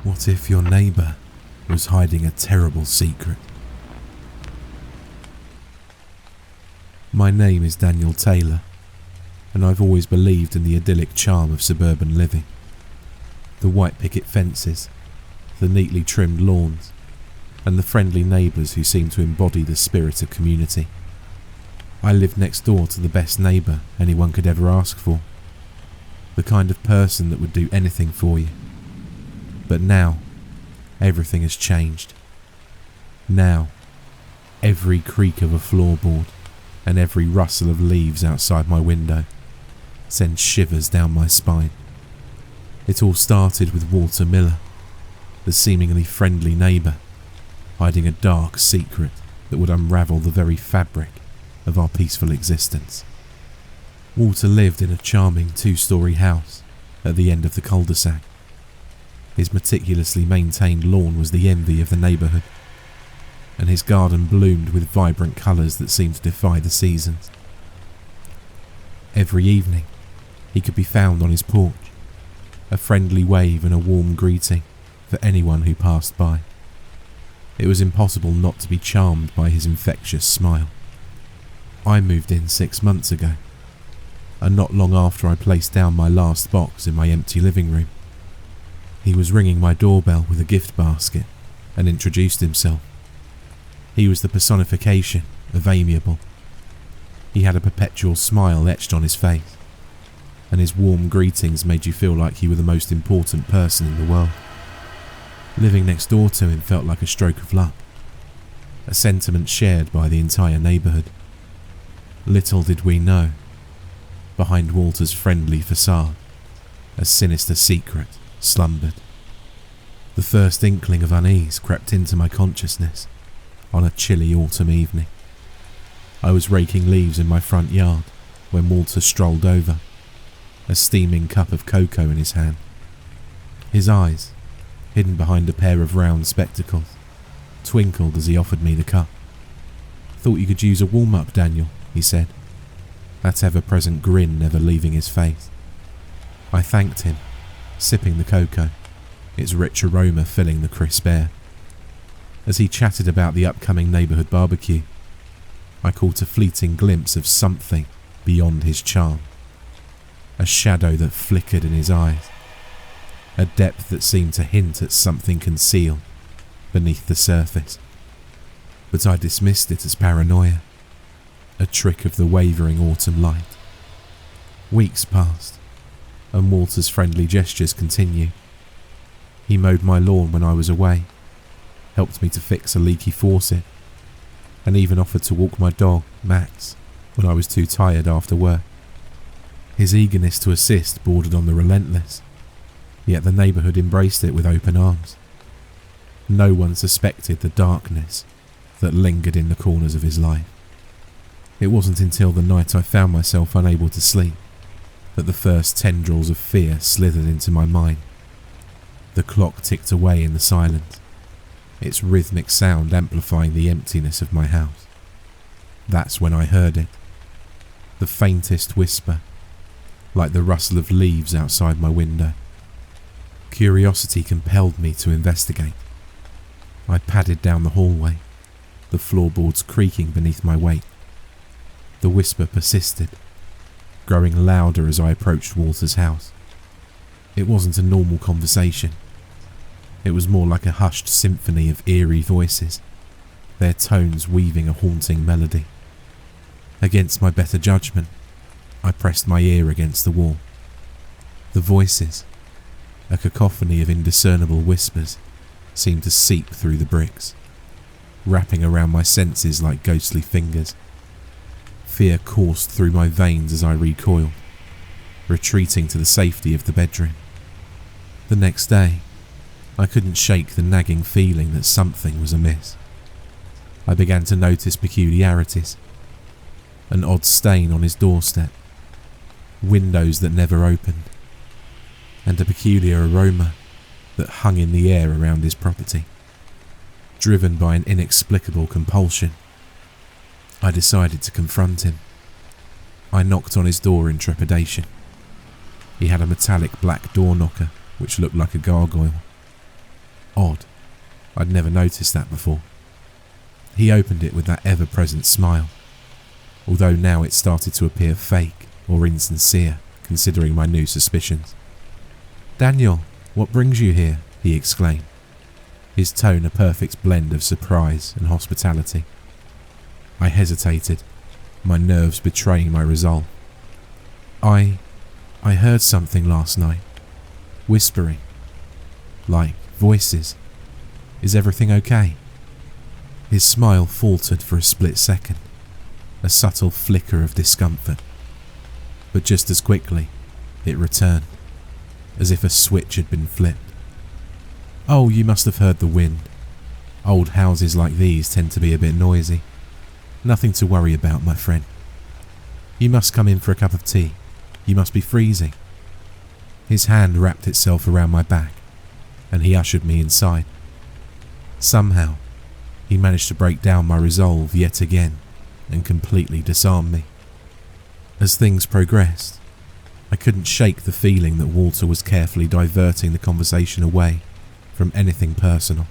What if your neighbour was hiding a terrible secret? My name is Daniel Taylor, and I've always believed in the idyllic charm of suburban living. The white picket fences, the neatly trimmed lawns, and the friendly neighbours who seem to embody the spirit of community. I lived next door to the best neighbour anyone could ever ask for, the kind of person that would do anything for you. But now, everything has changed. Now, every creak of a floorboard and every rustle of leaves outside my window sends shivers down my spine. It all started with Walter Miller, the seemingly friendly neighbour, hiding a dark secret that would unravel the very fabric of our peaceful existence. Walter lived in a charming 2-storey house at the end of the cul-de-sac. His meticulously maintained lawn was the envy of the neighbourhood, and his garden bloomed with vibrant colours that seemed to defy the seasons. Every evening, he could be found on his porch, a friendly wave and a warm greeting for anyone who passed by. It was impossible not to be charmed by his infectious smile. I moved in 6 months ago, and not long after I placed down my last box in my empty living room, he was ringing my doorbell with a gift basket and introduced himself. He was the personification of amiable. He had a perpetual smile etched on his face, and his warm greetings made you feel like he were the most important person in the world. Living next door to him felt like a stroke of luck, a sentiment shared by the entire neighbourhood. Little did we know, behind Walter's friendly facade, a sinister secret slumbered. The first inkling of unease crept into my consciousness on a chilly autumn evening. I was raking leaves in my front yard when Walter strolled over, a steaming cup of cocoa in his hand. His eyes, hidden behind a pair of round spectacles, twinkled as he offered me the cup. "Thought you could use a warm-up, Daniel," he said, that ever-present grin never leaving his face. I thanked him, sipping the cocoa, its rich aroma filling the crisp air. As he chatted about the upcoming neighbourhood barbecue, I caught a fleeting glimpse of something beyond his charm, a shadow that flickered in his eyes, a depth that seemed to hint at something concealed beneath the surface. But I dismissed it as paranoia, a trick of the wavering autumn light. Weeks passed, and Walter's friendly gestures continued. He mowed my lawn when I was away, helped me to fix a leaky faucet, and even offered to walk my dog, Max, when I was too tired after work. His eagerness to assist bordered on the relentless, yet the neighbourhood embraced it with open arms. No one suspected the darkness that lingered in the corners of his life. It wasn't until the night I found myself unable to sleep that the first tendrils of fear slithered into my mind. The clock ticked away in the silence, its rhythmic sound amplifying the emptiness of my house. That's when I heard it, the faintest whisper, like the rustle of leaves outside my window. Curiosity compelled me to investigate. I padded down the hallway, the floorboards creaking beneath my weight. The whisper persisted, growing louder as I approached Walter's house. It wasn't a normal conversation. It was more like a hushed symphony of eerie voices, their tones weaving a haunting melody. Against my better judgment, I pressed my ear against the wall. The voices, a cacophony of indiscernible whispers, seemed to seep through the bricks, wrapping around my senses like ghostly fingers. Fear coursed through my veins as I recoiled, retreating to the safety of the bedroom. The next day, I couldn't shake the nagging feeling that something was amiss. I began to notice peculiarities. An odd stain on his doorstep, windows that never opened, and a peculiar aroma that hung in the air around his property. Driven by an inexplicable compulsion, I decided to confront him. I knocked on his door in trepidation. He had a metallic black door knocker which looked like a gargoyle. Odd. I'd never noticed that before. He opened it with that ever-present smile, although now it started to appear fake or insincere, considering my new suspicions. "Daniel, what brings you here?" he exclaimed, his tone a perfect blend of surprise and hospitality. I hesitated, my nerves betraying my resolve. I heard something last night. Whispering. Like voices. Is everything okay?" His smile faltered for a split second, a subtle flicker of discomfort. But just as quickly, it returned, as if a switch had been flipped. "Oh, you must have heard the wind. Old houses like these tend to be a bit noisy. Nothing to worry about, my friend. You must come in for a cup of tea. You must be freezing." His hand wrapped itself around my back, and he ushered me inside. Somehow, he managed to break down my resolve yet again and completely disarm me. As things progressed, I couldn't shake the feeling that Walter was carefully diverting the conversation away from anything personal.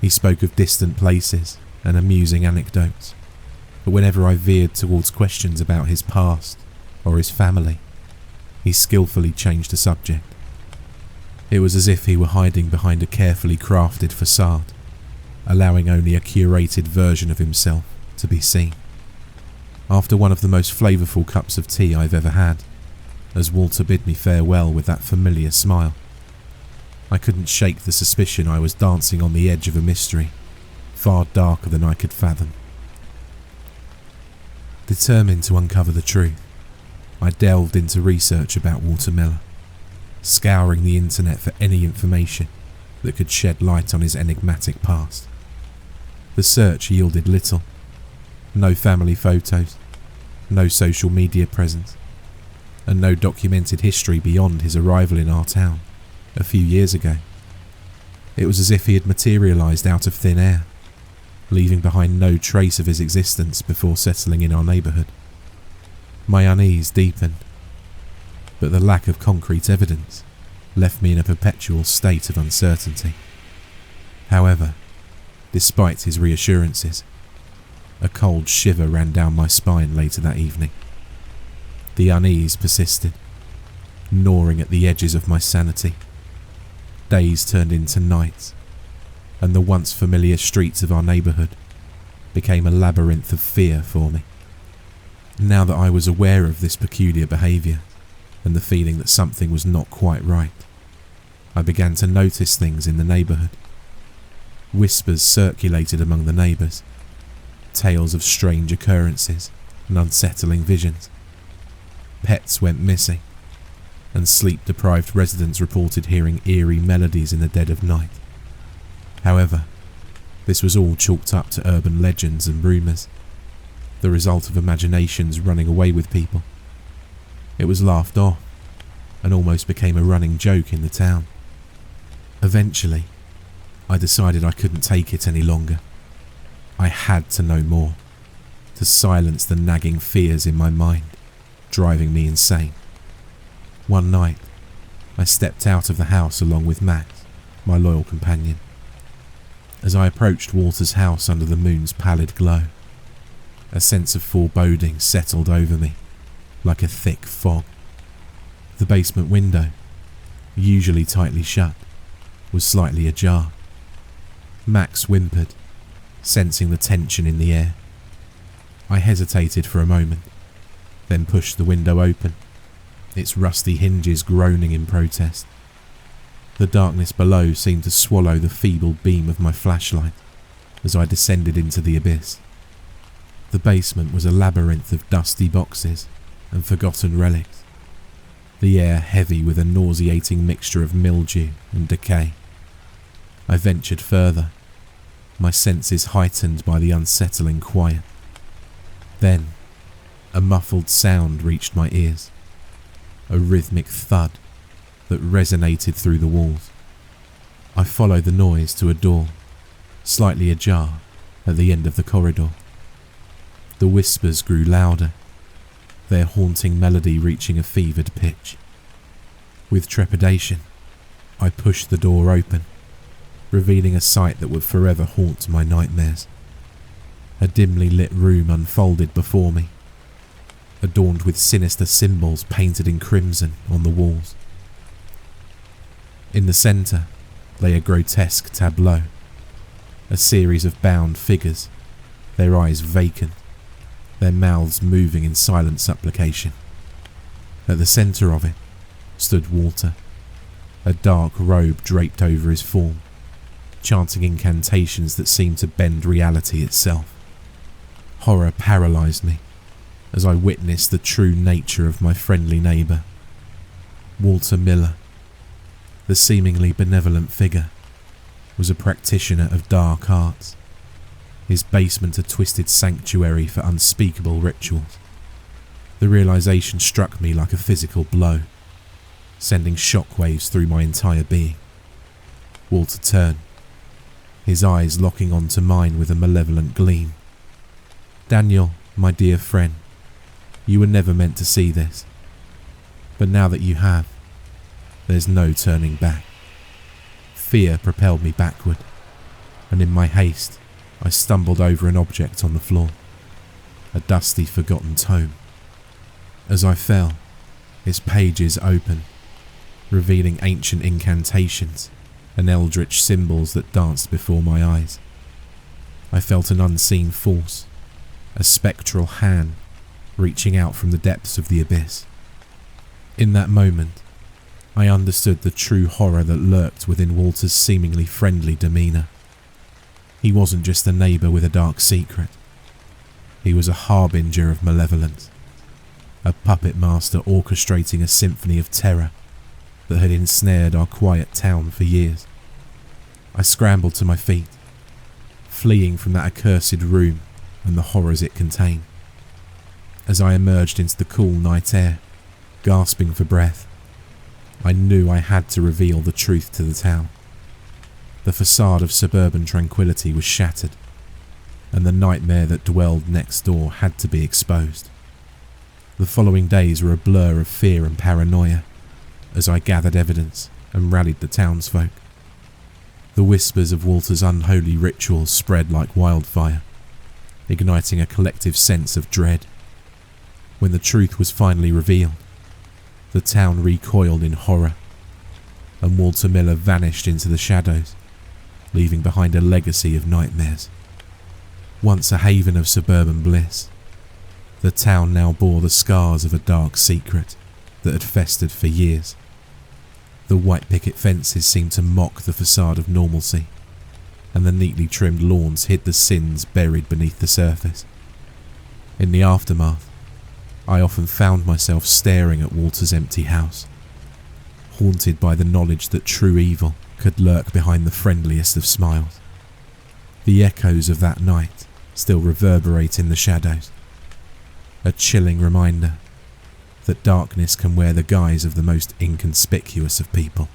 He spoke of distant places and amusing anecdotes, but whenever I veered towards questions about his past or his family, he skillfully changed the subject. It was as if he were hiding behind a carefully crafted facade, allowing only a curated version of himself to be seen. After one of the most flavourful cups of tea I've ever had, as Walter bid me farewell with that familiar smile, I couldn't shake the suspicion I was dancing on the edge of a mystery far darker than I could fathom. Determined to uncover the truth, I delved into research about Walter Miller, scouring the internet for any information that could shed light on his enigmatic past. The search yielded little. No family photos, no social media presence, and no documented history beyond his arrival in our town a few years ago. It was as if he had materialised out of thin air, leaving behind no trace of his existence before settling in our neighbourhood. My unease deepened, but the lack of concrete evidence left me in a perpetual state of uncertainty. However, despite his reassurances, a cold shiver ran down my spine later that evening. The unease persisted, gnawing at the edges of my sanity. Days turned into nights, and the once familiar streets of our neighbourhood became a labyrinth of fear for me. Now that I was aware of this peculiar behaviour and the feeling that something was not quite right, I began to notice things in the neighbourhood. Whispers circulated among the neighbours, tales of strange occurrences and unsettling visions. Pets went missing, and sleep-deprived residents reported hearing eerie melodies in the dead of night. However, this was all chalked up to urban legends and rumours, the result of imaginations running away with people. It was laughed off, and almost became a running joke in the town. Eventually, I decided I couldn't take it any longer. I had to know more, to silence the nagging fears in my mind, driving me insane. One night, I stepped out of the house along with Max, my loyal companion. As I approached Walter's house under the moon's pallid glow, a sense of foreboding settled over me, like a thick fog. The basement window, usually tightly shut, was slightly ajar. Max whimpered, sensing the tension in the air. I hesitated for a moment, then pushed the window open, its rusty hinges groaning in protest. The darkness below seemed to swallow the feeble beam of my flashlight as I descended into the abyss. The basement was a labyrinth of dusty boxes and forgotten relics, the air heavy with a nauseating mixture of mildew and decay. I ventured further, my senses heightened by the unsettling quiet. Then, a muffled sound reached my ears, a rhythmic thud that resonated through the walls. I followed the noise to a door, slightly ajar at the end of the corridor. The whispers grew louder, their haunting melody reaching a fevered pitch. With trepidation, I pushed the door open, revealing a sight that would forever haunt my nightmares. A dimly lit room unfolded before me, adorned with sinister symbols painted in crimson on the walls. In the centre lay a grotesque tableau, a series of bound figures, their eyes vacant, their mouths moving in silent supplication. At the centre of it stood Walter, a dark robe draped over his form, chanting incantations that seemed to bend reality itself. Horror paralysed me as I witnessed the true nature of my friendly neighbour. Walter Miller, the seemingly benevolent figure, was a practitioner of dark arts, his basement a twisted sanctuary for unspeakable rituals. The realisation struck me like a physical blow, sending shockwaves through my entire being. Walter turned, his eyes locking onto mine with a malevolent gleam. "Daniel, my dear friend, you were never meant to see this. But now that you have, there's no turning back." Fear propelled me backward, and in my haste, I stumbled over an object on the floor, a dusty, forgotten tome. As I fell, its pages opened, revealing ancient incantations and eldritch symbols that danced before my eyes. I felt an unseen force, a spectral hand reaching out from the depths of the abyss. In that moment, I understood the true horror that lurked within Walter's seemingly friendly demeanour. He wasn't just a neighbour with a dark secret. He was a harbinger of malevolence, a puppet master orchestrating a symphony of terror that had ensnared our quiet town for years. I scrambled to my feet, fleeing from that accursed room and the horrors it contained. As I emerged into the cool night air, gasping for breath, I knew I had to reveal the truth to the town. The facade of suburban tranquility was shattered, and the nightmare that dwelled next door had to be exposed. The following days were a blur of fear and paranoia as I gathered evidence and rallied the townsfolk. The whispers of Walter's unholy rituals spread like wildfire, igniting a collective sense of dread. When the truth was finally revealed, the town recoiled in horror, and Walter Miller vanished into the shadows, leaving behind a legacy of nightmares. Once a haven of suburban bliss, the town now bore the scars of a dark secret that had festered for years. The white picket fences seemed to mock the facade of normalcy, and the neatly trimmed lawns hid the sins buried beneath the surface. In the aftermath, I often found myself staring at Walter's empty house, haunted by the knowledge that true evil could lurk behind the friendliest of smiles. The echoes of that night still reverberate in the shadows, a chilling reminder that darkness can wear the guise of the most inconspicuous of people.